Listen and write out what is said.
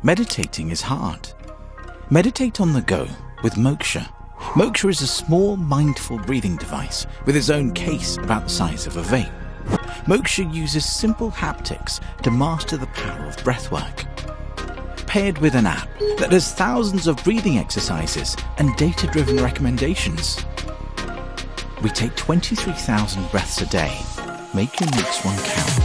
Meditating is hard. Meditate on the go with Moksha. Moksha is a small, mindful breathing device with its own case about the size of a vape. Moksha uses simple haptics to master the power of breathwork. Paired with an app that has thousands of breathing exercises and data-driven recommendations. We take 23,000 breaths a day. Make your next one count.